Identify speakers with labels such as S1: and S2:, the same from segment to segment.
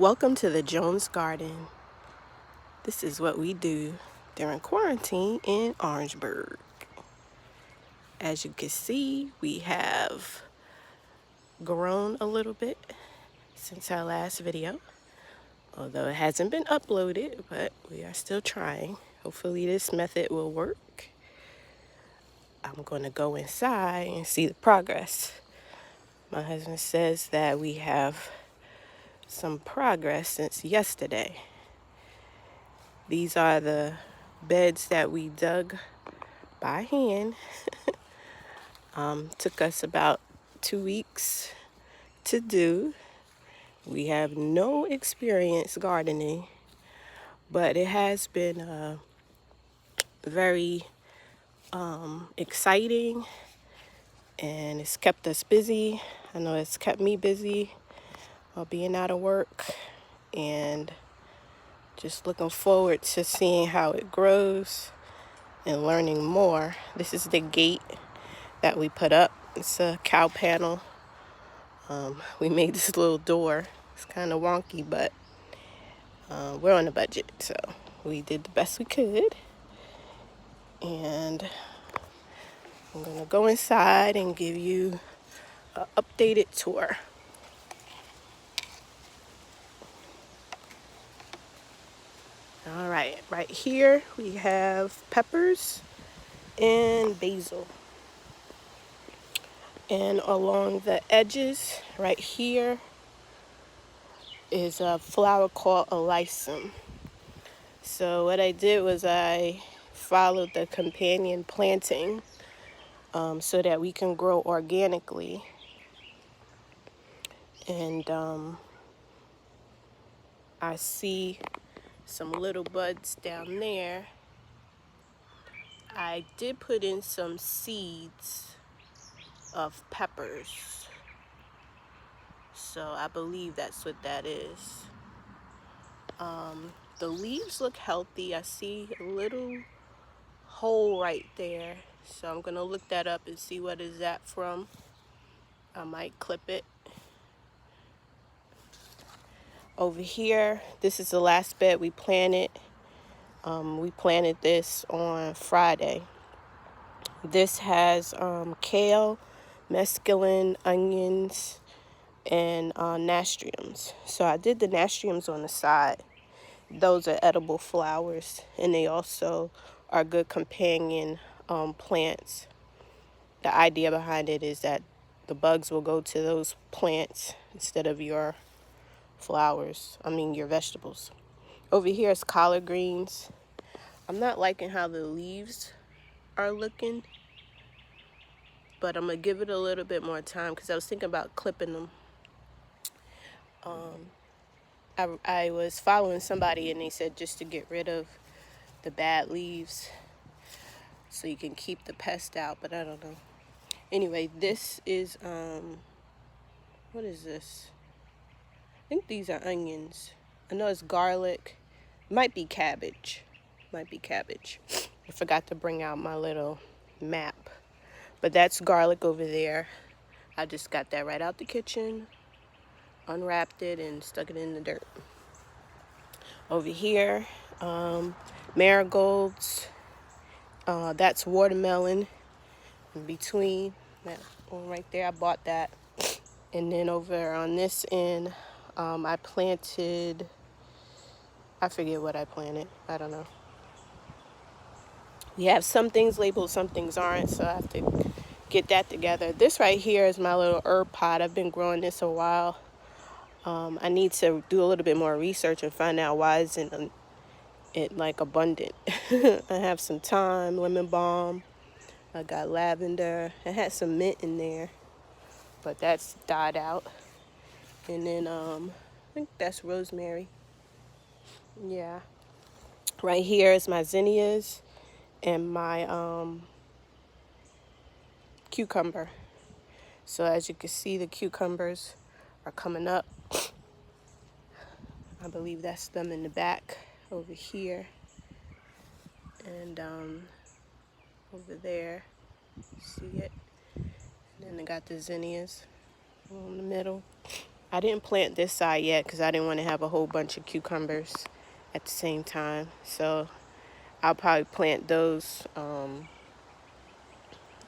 S1: Welcome to the Jones Garden. This is what we do during quarantine in Orangeburg. As you can see, we have grown a little bit since our last video, although it hasn't been uploaded, but we are still trying. Hopefully this method will work. I'm going to go inside and see the progress. My husband says that we have some progress since yesterday. These are the beds that we dug by hand. Took us about 2 weeks to do. We have no experience gardening, but it has been very exciting, and it's kept us busy. I know it's kept me busy while being out of work, and just looking forward to seeing how it grows and learning more. This is the gate that we put up. It's a cow panel. We made this little door. It's kind of wonky, but we're on a budget, so we did the best we could. And I'm gonna go inside and give you an updated tour. All right here we have peppers and basil. And along the edges right here is a flower called alyssum. So what I did was I followed the companion planting so that we can grow organically. And I see some little buds down there. I did put in some seeds of peppers, so I believe that's what that is. The leaves look healthy. I see a little hole right there, so I'm gonna look that up and see what is that from. I might clip it. Over here, this is the last bed we planted. We planted this on Friday. This has kale, mesclun, onions, and nasturtiums. So I did the nasturtiums on the side. Those are edible flowers, and they also are good companion plants. The idea behind it is that the bugs will go to those plants instead of your your vegetables. Over here is collard greens. I'm not liking how the leaves are looking, but I'm gonna give it a little bit more time because I was thinking about clipping them. I was following somebody and they said just to get rid of the bad leaves so you can keep the pest out, but I don't know. Anyway, this is what is this? I think these are onions. I know it's garlic. Might be cabbage. I forgot to bring out my little map. But that's garlic over there. I just got that right out the kitchen, unwrapped it, and stuck it in the dirt. Over here, marigolds. That's watermelon. In between, that one right there, I bought that. And then over on this end, I planted, I forget what I planted. I don't know. We have some things labeled, some things aren't, so I have to get that together. This right here is my little herb pot. I've been growing this a while. I need to do a little bit more research and find out why isn't it like abundant. I have some thyme, lemon balm. I got lavender. I had some mint in there, but that's died out. And then I think that's rosemary. Yeah. Right here is my zinnias and my cucumber. So as you can see, the cucumbers are coming up. I believe that's them in the back over here. And over there, see it? And then I got the zinnias in the middle. I didn't plant this side yet because I didn't want to have a whole bunch of cucumbers at the same time. So I'll probably plant those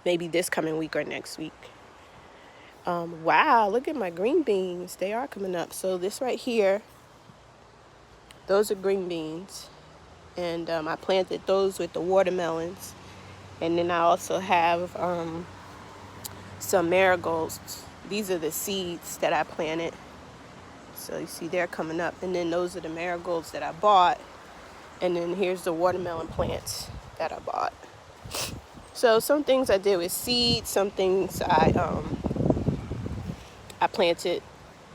S1: maybe this coming week or next week. Wow, look at my green beans. They are coming up. So this right here, those are green beans. And I planted those with the watermelons. And then I also have some marigolds. These are the seeds that I planted. So you see they're coming up. And then those are the marigolds that I bought. And then here's the watermelon plants that I bought. So some things I did with seeds, some things I planted.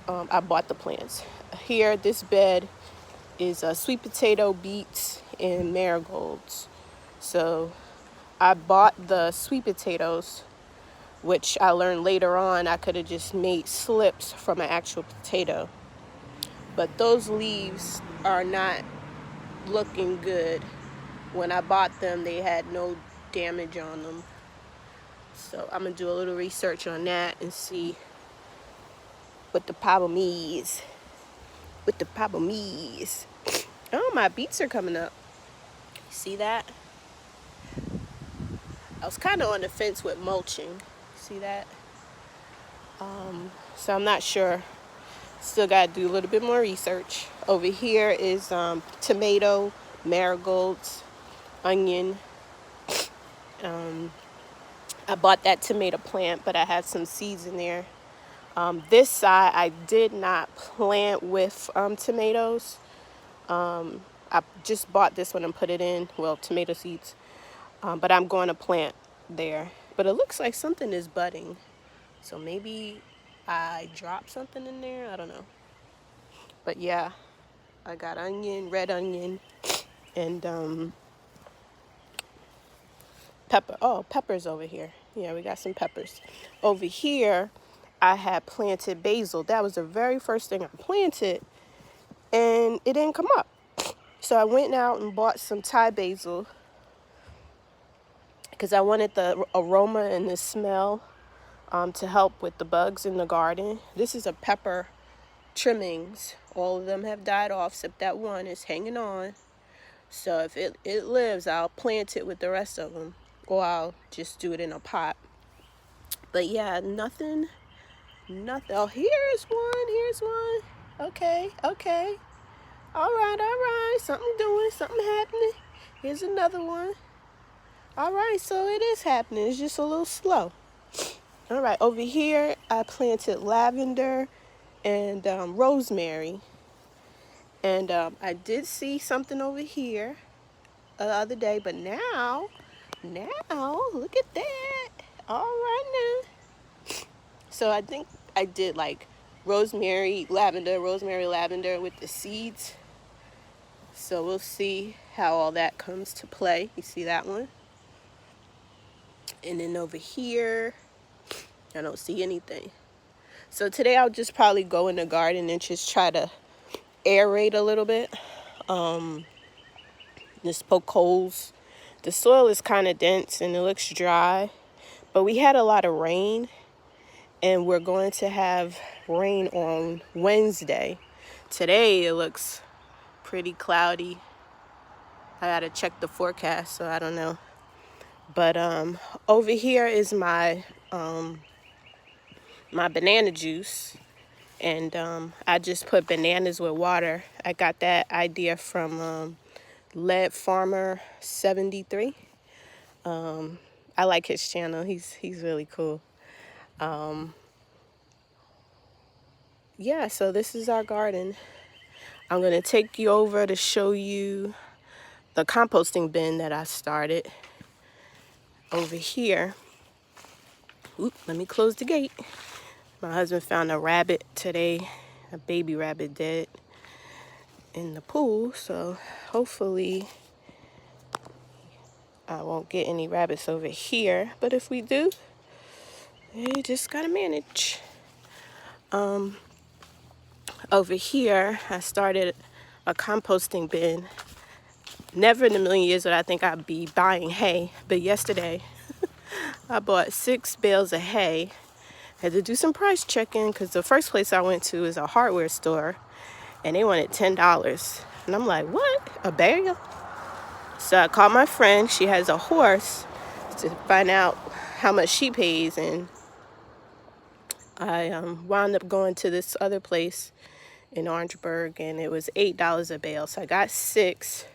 S1: I bought the plants. Here, this bed is sweet potato, beets, and marigolds. So I bought the sweet potatoes, which I learned later on I could have just made slips from an actual potato. But those leaves are not looking good. When I bought them, they had no damage on them. So I'm going to do a little research on that and see what the problem is. Oh, my beets are coming up. See that? I was kind of on the fence with mulching. See that? So I'm not sure. Still got to do a little bit more research. Over here is tomato, marigolds, onion. I bought that tomato plant, but I had some seeds in there. This side I did not plant with tomatoes. I just bought this one and put it in, well, tomato seeds. But I'm going to plant there. But it looks like something is budding. So maybe I dropped something in there. I don't know. But yeah, I got onion, red onion, and pepper. Oh, peppers over here. Yeah, we got some peppers. Over here, I had planted basil. That was the very first thing I planted, and it didn't come up. So I went out and bought some Thai basil because I wanted the aroma and the smell to help with the bugs in the garden. This is a pepper trimmings. All of them have died off except that one is hanging on. So if it lives, I'll plant it with the rest of them, or I'll just do it in a pot. But yeah, nothing. Oh, here's one. Okay. All right. Something happening. Here's another one. All right, so it is happening. It's just a little slow. All right, over here, I planted lavender and rosemary. And I did see something over here the other day, but now, look at that. All right now. So I think I did like rosemary, lavender with the seeds. So we'll see how all that comes to play. You see that one? And then over here, I don't see anything. So today I'll just probably go in the garden and just try to aerate a little bit. Just poke holes. The soil is kind of dense and it looks dry. But we had a lot of rain. And we're going to have rain on Wednesday. Today it looks pretty cloudy. I gotta check the forecast, so I don't know. But over here is my my banana juice, and I just put bananas with water. I got that idea from Lead Farmer 73. I like his channel. He's really cool. Yeah, so this is our garden. I'm gonna take you over to show you the composting bin that I started over here. Oop, let me close the gate. My husband found a rabbit today, a baby rabbit dead in the pool, so hopefully I won't get any rabbits over here, but if we do, you just gotta manage. Over here, I started a composting bin. Never in a million years would I think I'd be buying hay, but yesterday I bought 6 bales of hay Had to do some price checking because the first place I went to is a hardware store and they wanted $10. And I'm like, what? A bale? So I called my friend. She has a horse to find out how much she pays. And I wound up going to this other place in Orangeburg and it was $8 a bale. So I got 6.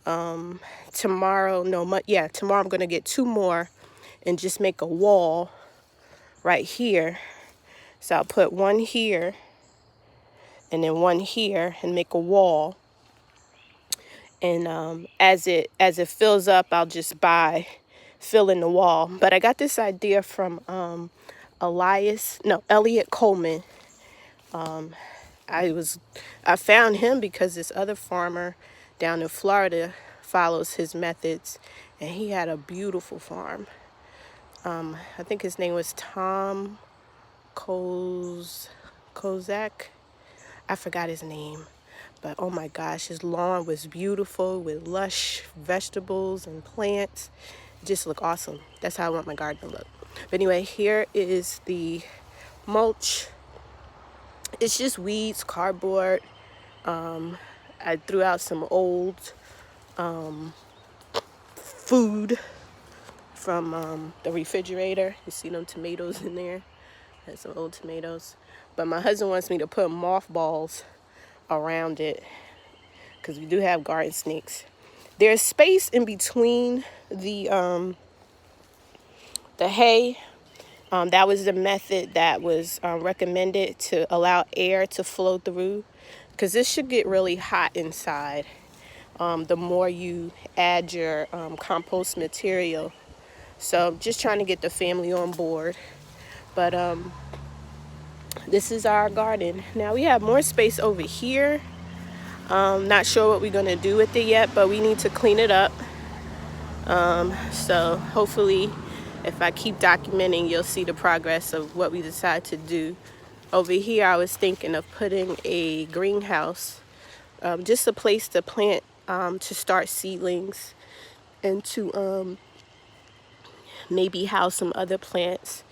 S1: Tomorrow, tomorrow I'm going to get 2 more and just make a wall right here. So I'll put one here and then one here and make a wall. And as it fills up, I'll just fill in the wall. But I got this idea from Elliot Coleman. I found him because this other farmer down in Florida follows his methods, and he had a beautiful farm. I think his name was Tom Kozak. I forgot his name. But oh my gosh, his lawn was beautiful with lush vegetables and plants. It just looked awesome. That's how I want my garden to look. But anyway, here is the mulch. It's just weeds, cardboard. I threw out some old food from the refrigerator. You see them tomatoes in there? There's some old tomatoes. But my husband wants me to put mothballs around it because we do have garden snakes. There's space in between the hay. That was the method that was recommended to allow air to flow through, because this should get really hot inside the more you add your compost material. So I'm just trying to get the family on board. But this is our garden. Now we have more space over here. Not sure what we're going to do with it yet, but we need to clean it up. So hopefully if I keep documenting, you'll see the progress of what we decide to do. Over here, I was thinking of putting a greenhouse, just a place to plant, to start seedlings and to maybe house some other plants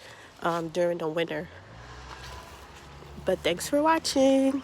S1: during the winter. But thanks for watching.